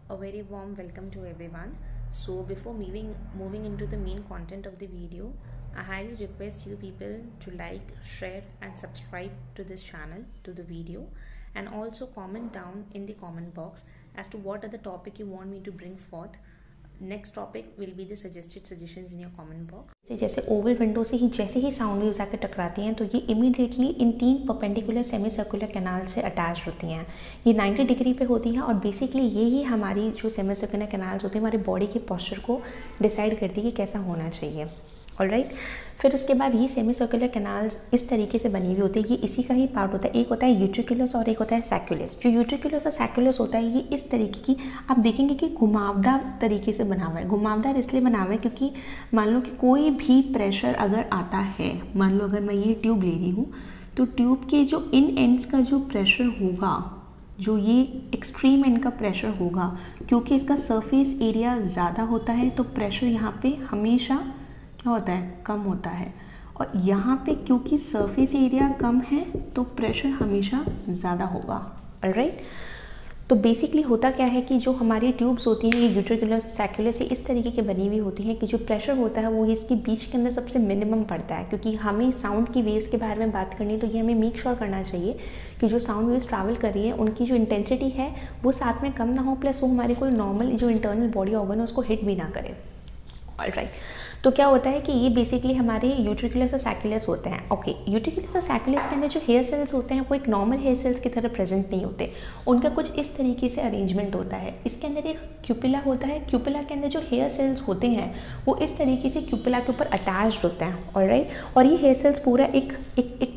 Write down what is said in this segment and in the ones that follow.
A very warm welcome to everyone. So before moving into the main content of the video, I highly request you people to like, share and subscribe to this channel, to the video, and also comment down in the comment box as to what are the topic you want me to bring forth. Next topic will be the suggestions in your comment box. जैसे Oval window से ही जैसे ही sound waves आकर टकराती हैं तो ये immediately in 3 perpendicular semi circular canal से attach होती हैं। ये 90 डिग्री पे होती हैं और बेसिकली ये ही हमारी जो सेमी सर्कुलर कैनाल्स होते हैं हमारे बॉडी के पोस्चर को डिसाइड करती है कि कैसा होना चाहिए। ऑलराइट, फिर उसके बाद ये सेमी सर्कुलर कैनाल्स इस तरीके से बनी हुई होती है। ये इसी का ही पार्ट होता है। एक होता है यूट्रिकुलस और एक होता है सैक्युलस। जो यूट्रिकुलस और सैक्युलस होता है ये इस तरीके की आप देखेंगे कि घुमावदार तरीके से बना हुआ है। घुमावदार इसलिए बना हुआ है क्योंकि मान लो कि कोई भी प्रेशर अगर आता है, मान लो अगर मैं ये ट्यूब ले रही हूँ तो ट्यूब के जो इन एंड्स का जो प्रेशर होगा, जो ये एक्सट्रीम एंड का प्रेशर होगा, क्योंकि इसका सरफेस एरिया ज़्यादा होता है तो प्रेशर यहाँ पे हमेशा क्या होता है, कम होता है। और यहाँ पे क्योंकि सरफेस एरिया कम है तो प्रेशर हमेशा ज़्यादा होगा। ऑलराइट, तो बेसिकली होता क्या है कि जो हमारी ट्यूब्स होती हैं ये यूट्रिकुलर सैक्युलर से इस तरीके की बनी हुई होती हैं कि जो प्रेशर होता है वो इसके बीच के अंदर सबसे मिनिमम पड़ता है। क्योंकि हमें साउंड की वेव्स के बारे में बात करनी है तो ये हमें मेक श्योर करना चाहिए कि जो साउंड वेव्स ट्रैवल कर रही है उनकी जो इंटेंसिटी है वो साथ में कम ना हो, प्लस वो हमारे कोई नॉर्मल जो इंटरनल बॉडी ऑर्गन है उसको हिट भी ना करे। ऑलराइट, तो क्या होता है कि ये बेसिकली हमारे यूट्रिकुलस और सैक्युलस होते हैं। ओके, यूट्रिकुलस और सैक्युलस के अंदर जो हेयर सेल्स होते हैं वो एक नॉर्मल हेयर सेल्स की तरह प्रेजेंट नहीं होते, उनका कुछ इस तरीके से अरेंजमेंट होता है। इसके अंदर एक क्यूपिला होता है। क्यूपिला के अंदर जो हेयर सेल्स होते हैं वो इस तरीके से क्यूपिला के ऊपर अटैच्ड होते हैं। ऑलराइट, और ये हेयर सेल्स पूरा एक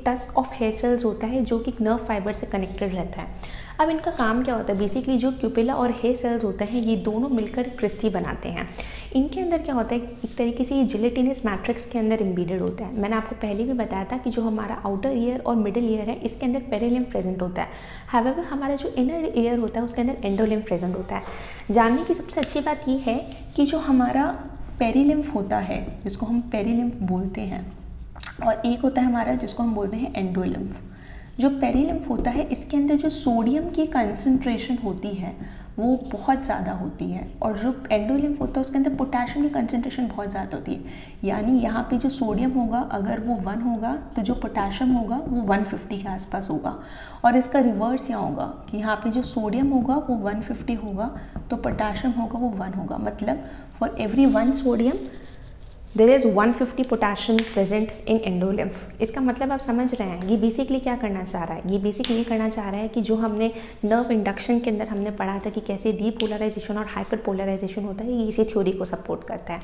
टस्क ऑफ हेयर सेल्स होता है जो कि नर्व फाइबर से कनेक्टेड रहता है। अब इनका काम क्या होता है, बेसिकली जो क्यूपिला और हेयर सेल्स होते हैं ये दोनों मिलकर क्रिस्टी बनाते हैं। इनके अंदर क्या होता है, एक तरीके से ये जिलेटिनस मैट्रिक्स के अंदर एम्बेडेड होता है। मैंने आपको पहले भी बताया था कि जो हमारा आउटर ईयर और मिडिल ईयर है इसके अंदर पेरिलिम्फ प्रेजेंट होता है। हाउएवर हमारा जो इनर ईयर होता है उसके अंदर एंडोलिम्फ प्रेजेंट होता है। जानने की सबसे अच्छी बात ये है कि जो हमारा पेरिलिम्फ होता है जिसको हम पेरिलिम्फ बोलते हैं, और एक होता है हमारा जिसको हम बोलते हैं एंडोलिम्फ। जो पेरिलिम्फ होता है इसके अंदर जो सोडियम की कंसंट्रेशन होती है वो बहुत ज़्यादा होती है, और जो एंडोलिम्फ होता है उसके अंदर पोटेशियम की कंसंट्रेशन बहुत ज़्यादा होती है। यानी यहाँ पे जो सोडियम होगा अगर वो 1 होगा तो जो पोटेशियम होगा वो 150 के आसपास होगा, और इसका रिवर्स यहाँ होगा कि यहाँ पे जो सोडियम होगा वो 150 होगा तो पोटेशियम होगा वो 1 होगा। मतलब for every 1 sodium there is 150 potassium present in endolymph. इसका मतलब आप समझ रहे हैं ये बेसिकली क्या करना चाह रहा है। ये बेसिकली ये करना चाह रहा है कि जो हमने नर्व इंडक्शन के अंदर हमने पढ़ा था कि कैसे डीपोलराइजेशन और हाइपर पोलराइजेशन होता है, ये इसी थ्योरी को सपोर्ट करता है।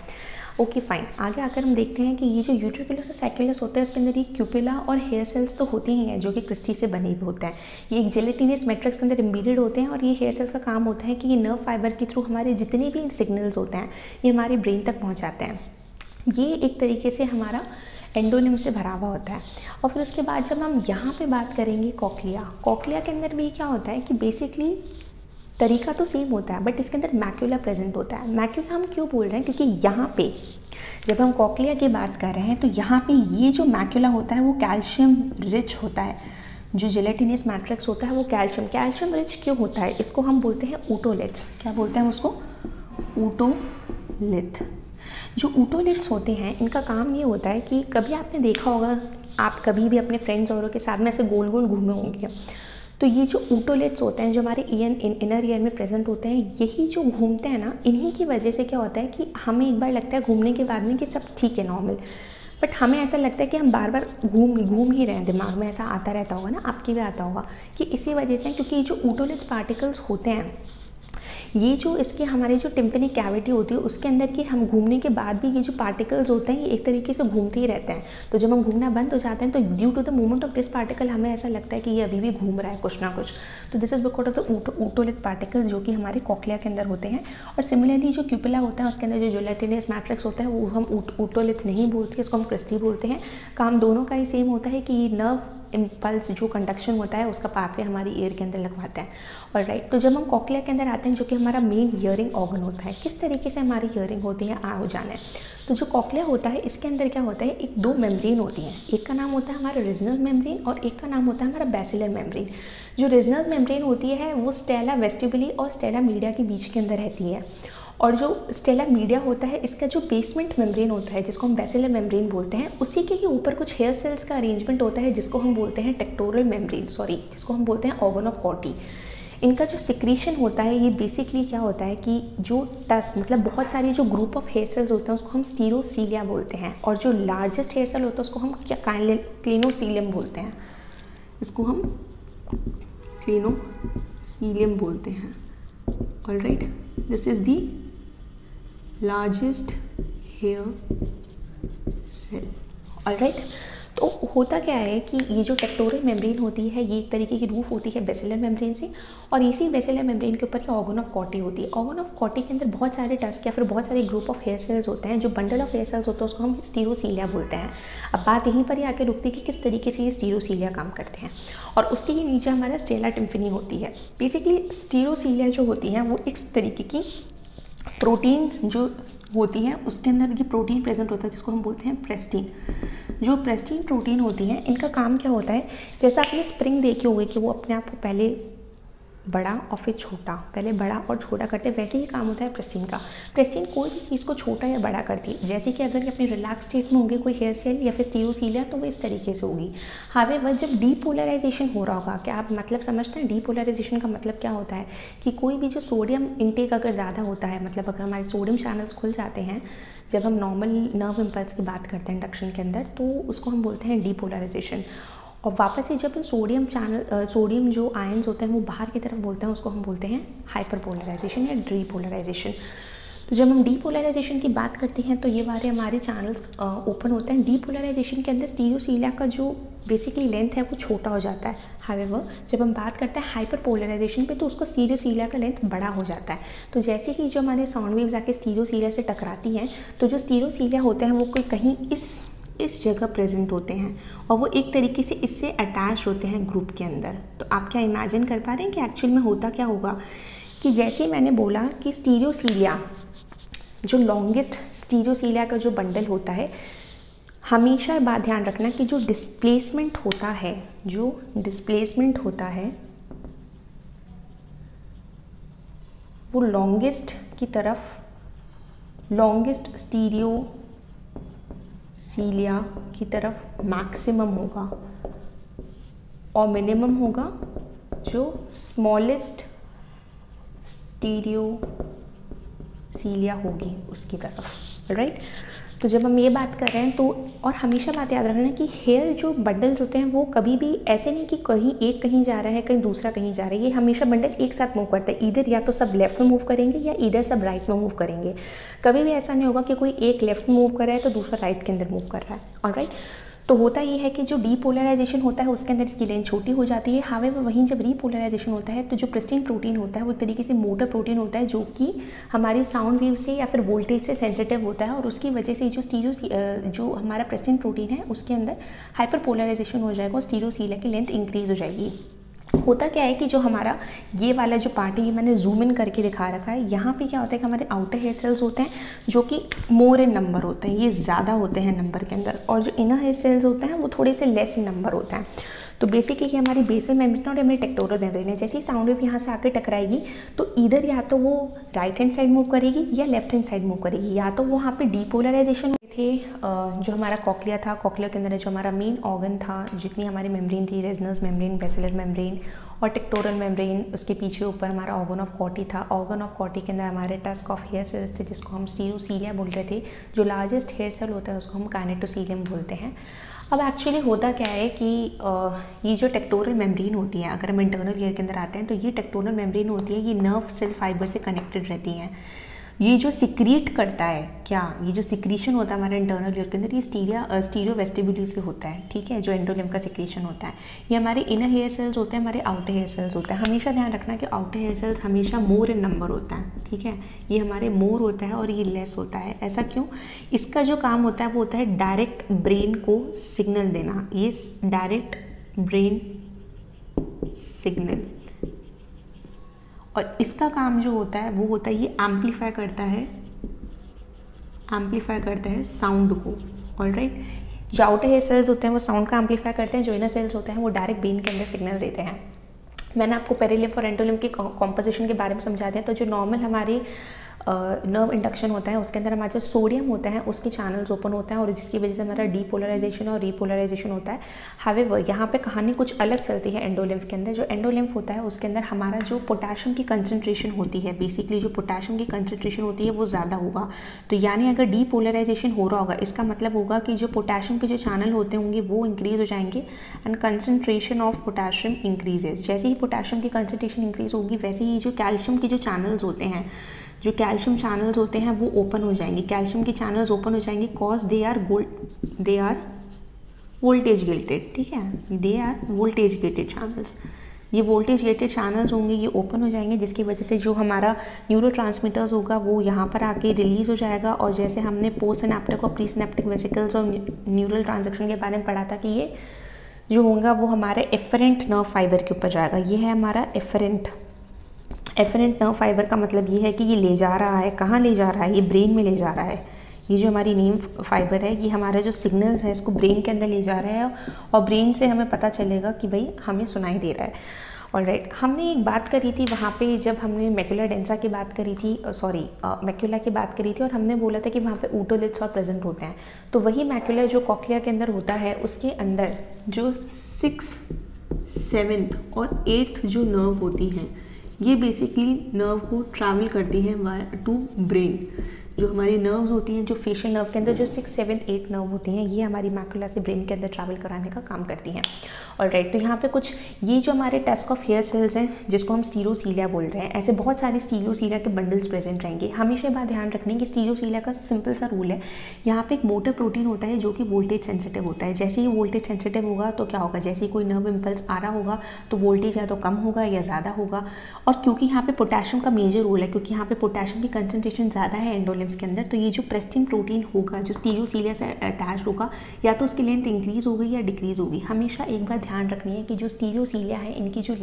ओके फाइन, आगे आकर हम देखते हैं कि ये जो यूट्रिकुलस और सैक्युलस होता है इसके अंदर ये क्यूपिला और हेयर सेल्स तो होती ही हैं जो कि क्रिस्टी से बने हुए होता है। ये एक जिलेटिनस मैट्रिक्स के अंदर एम्बेडेड होते हैं, और ये हेयर सेल्स का काम होता है कि ये नर्व फाइबर के थ्रू हमारे जितने भी सिग्नल्स होते हैं ये हमारे ब्रेन तक पहुँचाते हैं। ये एक तरीके से हमारा एंडोलिम्फ से भरा हुआ होता है। और फिर उसके बाद जब हम यहाँ पे बात करेंगे कॉक्लिया के अंदर भी क्या होता है कि बेसिकली तरीका तो सेम होता है बट इसके अंदर मैक्यूला प्रेजेंट होता है। मैक्यूला हम क्यों बोल रहे हैं, क्योंकि यहाँ पे जब हम कॉक्लिया की बात कर रहे हैं तो यहाँ पे ये जो मैक्यूला होता है वो कैल्शियम रिच होता है। जो जिलेटिनस मैट्रिक्स होता है वो कैल्शियम रिच क्यों होता है, इसको हम बोलते हैं ऊटोलिथ्स। क्या बोलते हैं उसको, ऊटोलिथ। जो ऊटोलिथ्स होते हैं इनका काम ये होता है कि कभी आपने देखा होगा, आप कभी भी अपने फ्रेंड्स औरों के साथ में ऐसे गोल गोल घूमे होंगे, तो ये जो ऊटोलिथ्स होते हैं जो हमारे इनर ईयर में प्रेजेंट होते हैं, यही जो घूमते हैं ना, इन्हीं की वजह से क्या होता है कि हमें एक बार लगता है घूमने के बाद में कि सब ठीक है नॉर्मल, बट हमें ऐसा लगता है कि हम बार बार घूम ही रहे हैं। दिमाग में ऐसा आता रहता होगा ना, आपके भी आता होगा कि इसी वजह से, क्योंकि ये जो ऊटोलिथ्स पार्टिकल्स होते हैं ये जो इसके हमारे जो टिम्पेनिक कैविटी होती है उसके अंदर की हम घूमने के बाद भी ये जो पार्टिकल्स होते हैं ये एक तरीके से घूमते ही रहते हैं। तो जब हम घूमना बंद हो जाते हैं तो due to the movement of this particle हमें ऐसा लगता है कि ये अभी भी घूम रहा है कुछ ना कुछ। तो this is because of the otolith particles जो कि हमारे कॉक्लिया के अंदर होते हैं। और सिमिलरली जो क्यूपिला होता है उसके अंदर जो जिलेटिनस मैट्रिक्स होता है वो हम ऊटोलिथ नहीं बोलते, इसको हम क्रिस्टी बोलते हैं। काम दोनों का ही सेम होता है कि ये नर्व इम्पल्स जो कंडक्शन होता है उसका पाथवे हमारी ईयर के अंदर लगवाते हैं। और राइट, तो जब हम कॉक्लिया के अंदर आते हैं जो कि हमारा मेन हियरिंग ऑर्गन होता है, किस तरीके से हमारी हियरिंग होती है आओ जाने। तो जो कॉक्लिया होता है इसके अंदर क्या होता है, एक दो मेम्ब्रेन होती हैं, एक का नाम होता है हमारा रिजनल मेम्ब्रेन और एक का नाम होता है हमारा बैसिलर मेम्ब्रेन। जो रिजनल मेम्ब्रेन होती है वो स्टेला वेस्टिबुली और स्टेला मीडिया के बीच के अंदर रहती है, और जो स्टेला मीडिया होता है इसका जो बेसमेंट मेम्ब्रेन होता है जिसको हम बैसिलर मेम्ब्रेन बोलते हैं, उसी के ही ऊपर कुछ हेयर सेल्स का अरेंजमेंट होता है जिसको हम बोलते हैं टेक्टोरल मेम्ब्रेन, जिसको हम बोलते हैं ऑर्गन ऑफ कॉटी। इनका जो सिक्रीशन होता है ये बेसिकली क्या होता है कि जो टस्क मतलब बहुत सारी जो ग्रुप ऑफ हेयर सेल्स होते हैं उसको हम स्टीरोसीलिया बोलते हैं, और जो लार्जेस्ट हेयर सेल होता है उसको हम क्लिनोसीलियम बोलते हैं, इसको हम क्लिनोसीलियम बोलते हैं। All right, this is the largest hair cell. All right, तो होता क्या है कि ये जो टेक्टोरल मेम्ब्रेन होती है ये एक तरीके की रूफ होती है बेसिलर मेम्ब्रेन से, और इसी बेसिलर मेम्ब्रेन के ऊपर ये ऑर्गन ऑफ कॉटी होती है। ऑर्गन ऑफ कॉटी के अंदर बहुत सारे टस्क या फिर बहुत सारे ग्रुप ऑफ हेयर सेल्स होते हैं, जो बंडल ऑफ हेयर सेल्स होते हैं उसको हम स्टीरोसीलिया बोलते हैं। अब बात यहीं पर ही आके रुकती है कि किस तरीके से ये स्टीरोसीलिया काम करते हैं, और उसके ही नीचे हमारा स्टेला टिम्फनी होती है। बेसिकली स्टीरोसीलिया जो होती हैं वो एक तरीके की प्रोटीन जो होती है उसके अंदर ये प्रोटीन प्रेजेंट होता है जिसको हम बोलते हैं प्रेस्टीन। जो प्रेस्टीन प्रोटीन होती है इनका काम क्या होता है, जैसा आपने स्प्रिंग देखे हुए कि वो अपने आप को पहले बड़ा और फिर छोटा, पहले बड़ा और छोटा करते हैं, वैसे ही काम होता है प्रेस्टीन का। प्रेस्टीन कोई भी चीज़ को छोटा या बड़ा करती है, जैसे कि अगर ये अपनी रिलैक्स स्टेट में होंगे कोई हेयर सेल या फिर स्टीरोसीलिया तो वो इस तरीके से होगी। हावेवर जब डीपोलराइजेशन हो रहा होगा, क्या आप मतलब समझते हैं डीपोलराइजेशन का मतलब क्या होता है कि कोई भी जो सोडियम इंटेक अगर ज़्यादा होता है, मतलब अगर हमारे सोडियम चैनल्स खुल जाते हैं, जब हम नॉर्मल नर्व इम्पल्स की बात करते हैं इंडक्शन के अंदर, तो उसको हम बोलते हैं डीपोलराइजेशन। और वापस से जब सोडियम जो आयंस होते हैं वो बाहर की तरफ बोलते हैं उसको हम बोलते हैं हाइपरपोलराइजेशन या डीपोलराइजेशन। तो जब हम डीपोलराइजेशन की बात करते हैं तो ये वाले हमारे चैनल्स ओपन होते हैं। डीपोलराइजेशन के अंदर स्टीरोसीलिया का जो बेसिकली लेंथ है वो छोटा हो जाता है। हावेवर जब हम बात करते हैं हाइपरपोलराइजेशन पे तो उसको स्टीरोसीलिया का लेंथ बड़ा हो जाता है। तो जैसे ही जो हमारे साउंड वेव्स आके स्टीरोसीलिया से टकराती हैं तो जो स्टीरोसीलिया होते हैं वो कोई कहीं इस जगह प्रेजेंट होते हैं और वो एक तरीके से इससे अटैच होते हैं ग्रुप के अंदर। तो आप क्या इमेजिन कर पा रहे हैं कि एक्चुअल में होता क्या होगा कि जैसे मैंने बोला कि स्टीरोसीलिया जो लॉन्गेस्ट स्टीरोसीलिया का जो बंडल होता है, हमेशा बात ध्यान रखना कि जो डिस्प्लेसमेंट होता है वो लॉन्गेस्ट की तरफ, लॉन्गेस्ट स्टीरियोसीलिया की तरफ मैक्सिमम होगा और मिनिमम होगा जो स्मॉलेस्ट स्टीरियोसीलिया होगी उसकी तरफ। राइट, तो जब हम ये बात कर रहे हैं तो और हमेशा बात याद रखना कि हेयर जो बंडल्स होते हैं वो कभी भी ऐसे नहीं कि कहीं एक कहीं जा रहा है कहीं दूसरा कहीं जा रहा है, ये हमेशा बंडल एक साथ मूव करता है। इधर या तो सब लेफ्ट में मूव करेंगे या इधर सब राइट में मूव करेंगे। कभी भी ऐसा नहीं होगा कि कोई एक लेफ्ट में मूव कर रहा है तो दूसरा राइट के अंदर मूव कर रहा है। ऑलराइट, तो होता ये है कि जो डीपोलराइजेशन होता है उसके अंदर इसकी लेंथ छोटी हो जाती है। हावेवर वहीं जब रीपोलराइजेशन होता है तो जो प्रेस्टीन प्रोटीन होता है वो एक तरीके से मोटर प्रोटीन होता है जो कि हमारी साउंड वेव से या फिर वोल्टेज से सेंसिटिव होता है, और उसकी वजह से जो हमारा प्रेस्टीन प्रोटीन है उसके अंदर हाइपर पोलराइजेशन हो जाएगा और स्टीरोसीलिया की लेंथ इंक्रीज हो जाएगी। होता क्या है कि जो हमारा ये वाला जो पार्ट है ये मैंने जूम इन करके दिखा रखा है। यहाँ पे क्या होता है कि हमारे आउटर हेयर सेल्स होते हैं जो कि मोर इन नंबर होते हैं, ये ज़्यादा होते हैं नंबर के अंदर, और जो इनर हेयर सेल्स होते हैं वो थोड़े से लेस इन नंबर होते हैं। तो बेसिकली हमारी बेसल मेम्ब्रेन और हमारी टेक्टोरल मेम्ब्रेन है। जैसे ही साउंड वेव यहाँ से आकर टकराएगी तो इधर या तो वो राइट हैंड साइड मूव करेगी या लेफ्ट हैंड साइड मूव करेगी, या तो वहाँ पे डीपोलराइजेशन थे। जो हमारा कॉक्लिया था, कॉक्लिया के अंदर जो हमारा मेन ऑर्गन था, जितनी हमारी मेम्ब्रेन थी, रेजनस मेम्ब्रेन, बेसिलर मेम्ब्रेन और टेक्टोरल मेम्ब्रेन, उसके पीछे ऊपर हमारा ऑर्गन ऑफ कॉटी था। ऑर्गन ऑफ कॉटी के अंदर हमारे टस्क ऑफ हेयर सेल्स थे जिसको हम स्टीरोसीलिया बोल रहे थे। जो लार्जेस्ट हेयर सेल होता है उसको हम काइनेटोसीलियम बोलते हैं। अब एक्चुअली होता क्या है कि ये जो टेक्टोरल मेम्ब्रेन होती है, अगर हम इंटरनल ईयर के अंदर आते हैं तो ये टेक्टोरल मेम्ब्रेन होती है, ये नर्व सेल फाइबर से कनेक्टेड रहती हैं। ये जो सिक्रीट करता है, क्या ये जो सिक्रीशन होता है हमारे इंटरनल ईयर के अंदर, ये स्टीरियो वेस्टिब्यूल से होता है, ठीक है, जो एंडोलिम का सिक्रीशन होता है। ये हमारे इनर हेयर सेल्स होते हैं, हमारे आउटर हेयर सेल्स होते हैं। हमेशा ध्यान रखना कि आउटर हेयर सेल्स हमेशा मोर इन नंबर होता है, ठीक है, ये हमारे मोर होता है और ये लेस होता है। ऐसा क्यों? इसका जो काम होता है वो होता है डायरेक्ट ब्रेन को सिग्नल देना। ये डायरेक्ट ब्रेन सिग्नल। और इसका काम जो होता है वो होता है ये एम्पलीफाई करता है साउंड को। ऑलराइट, जो आउटर हेयर सेल्स होते हैं वो साउंड का एम्पलीफाई करते हैं, जो इनर सेल्स होते हैं वो डायरेक्ट ब्रेन के अंदर सिग्नल देते हैं। मैंने आपको पेरिलिम्फ और एंडोलिम्फ की कॉम्पोजिशन के बारे में समझा दिया। तो जो नॉर्मल हमारी नर्व इंडक्शन होता है उसके अंदर हमारा जो सोडियम होता है उसके चैनल्स ओपन होते हैं और जिसकी वजह से हमारा डीपोलराइजेशन और रीपोलराइजेशन होता है। हावेवर यहाँ पे कहानी कुछ अलग चलती है एंडोलिम्फ के अंदर। जो एंडोलिम्फ होता है उसके अंदर हमारा जो पोटेशियम की कंसनट्रेशन होती है, बेसिकली जो पोटेशियम की कंसनट्रेशन होती है वो ज़्यादा होगा। तो यानी अगर डीपोलराइजेशन हो रहा होगा इसका मतलब होगा कि जो पोटेशियम के जो चैनल होते होंगे वो इंक्रीज हो जाएंगे and concentration of potassium increases. जैसे ही पोटेशियम की कंसनट्रेशन इंक्रीज होगी वैसे ही जो कैल्शियम के जो चैनल्स होते हैं, जो कैल्शियम चैनल्स होते हैं वो ओपन हो जाएंगे। कैल्शियम के चैनल्स ओपन हो जाएंगे cause they are voltage gated. ठीक है, they are voltage gated channels. ये वोल्टेज गेटेड चैनल्स होंगे, ये ओपन हो जाएंगे जिसकी वजह से जो हमारा न्यूरोट्रांसमीटर्स होगा वो यहाँ पर आके रिलीज़ हो जाएगा। और जैसे हमने पोस्ट सिनेप्टिक और प्री सिनेप्टिक वेसिकल्स और न्यूरल ट्रांजैक्शन के बारे में पढ़ा था कि ये जो होगा वो हमारे एफरेंट नर्व फाइबर के ऊपर जाएगा। ये है हमारा एफरेंट नर्व फाइबर का मतलब ये है कि ये ले जा रहा है, कहाँ ले जा रहा है, ये ब्रेन में ले जा रहा है। ये जो हमारी नीम फाइबर है ये हमारा जो सिग्नल्स है इसको ब्रेन के अंदर ले जा रहा है और ब्रेन से हमें पता चलेगा कि भाई हमें सुनाई दे रहा है। ऑलराइट, हमने एक बात करी थी वहाँ पे जब हमने मैक्यूला डेंसा की बात करी थी, मैक्यूला की बात करी थी और हमने बोला था कि वहाँ पे ओटोलिथ्स और प्रेजेंट होते हैं। तो वही मैक्यूला जो कॉक्लिया के अंदर होता है उसके अंदर जो 6th, 7th और 8th जो नर्व होती हैं ये बेसिकली नर्व को ट्रैवल करती है टू ब्रेन। जो हमारी नर्व्स होती हैं, जो फेशियल नर्व के अंदर जो 6, 7, 8 नर्व होती हैं ये हमारी मैक्यूला से ब्रेन के अंदर ट्रैवल कराने का काम करती हैं। ऑलराइट, तो यहाँ पे कुछ ये जो हमारे टस्क ऑफ हेयर सेल्स हैं जिसको हम स्टीरियोसीलिया बोल रहे हैं, ऐसे बहुत सारे स्टीरियोसीलिया के बंडल्स प्रेजेंट रहेंगे। हमेशा बात ध्यान रखने की स्टीरियोसीलिया का सिंपल सा रूल है, यहाँ पे एक मोटर प्रोटीन होता है जो कि वोल्टेज सेंसिटिव होता है। जैसे ही वोल्टेज सेंसिटिव होगा तो क्या होगा, जैसे ही कोई नर्व इम्पल्स आ रहा होगा तो वोल्टेज या तो कम होगा या ज़्यादा होगा। और क्योंकि यहाँ पे पोटेशियम का मेजर रोल है, क्योंकि यहाँ पे पोटेशियम की कंसनट्रेशन ज़्यादा है एंडोलिम्फ के अंदर, तो ये जो प्रेस्टिन प्रोटीन होगा जो स्टीरियोसीलिया से अटैच होगा या तो उसकी लेंथ इंक्रीज होगी या डिक्रीज होगी। हमेशा एक बात ध्यान रखनी है कि जो स्टीरियोसीलिया है इनकी जो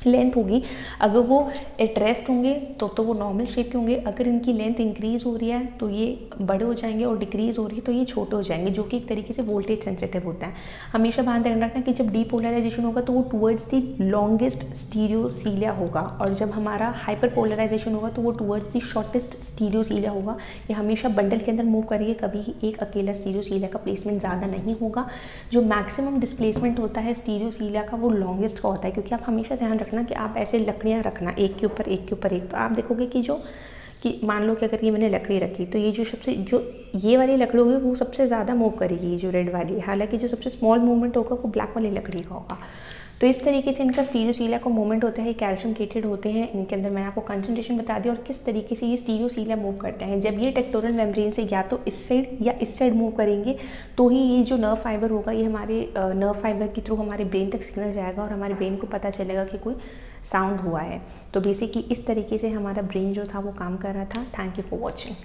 लेंथ होगी, अगर वो एट रेस्ट होंगे तो वो नॉर्मल शेप के होंगे। अगर इनकी लेंथ इंक्रीज हो रही है तो ये बड़े हो जाएंगे और डिक्रीज हो रही है तो ये छोटे हो जाएंगे, जो कि एक तरीके से वोल्टेज सेंसिटिव होता है। हमेशा ध्यान रखना कि जब डीपोलराइजेशन होगा तो वो टुवर्ड्स द लॉन्गेस्ट स्टीरियोसीलिया होगा और जब हमारा हाइपर पोलराइजेशन होगा तो वो टुवर्ड्स द शॉर्टेस्ट स्टीरियोसीलिया होगा। ये हमेशा बंडल के अंदर मूव करिए, कभी एक अकेला स्टीरियोसीलिया का प्लेसमेंट ज़्यादा नहीं होगा। जो मैक्सिमम डिस्प्लेसमेंट होता है स्टीरियोसीलिया का वो लॉन्गेस्ट का होता है, क्योंकि आप हमेशा ध्यान रखना कि आप ऐसे लकड़ियाँ रखना एक के ऊपर एक, तो आप देखोगे कि मान लो कि अगर ये मैंने लकड़ी रखी तो ये जो ये वाली लकड़ी होगी वो सबसे ज़्यादा मूव करेगी, ये जो रेड वाली। हालांकि जो सबसे स्मॉल मूवमेंट होगा वो ब्लैक वाली लकड़ी का होगा। तो इस तरीके से इनका स्टीरियोसीलिया का मूवमेंट होता है, कैल्शियम गेटेड होते हैं। इनके अंदर मैंने आपको कंसंट्रेशन बता दी और किस तरीके से ये स्टीरियोसीलिया मूव करते हैं। जब ये टेक्टोरल मेम्ब्रेन से या तो इस साइड या इस साइड मूव करेंगे तो ही ये जो नर्व फाइबर होगा ये हमारे नर्व फाइबर के थ्रू हमारे ब्रेन तक सिग्नल जाएगा और हमारे ब्रेन को पता चलेगा कि कोई साउंड हुआ है। तो बेसिकली इस तरीके से हमारा ब्रेन जो था वो काम कर रहा था। Thank you for watching.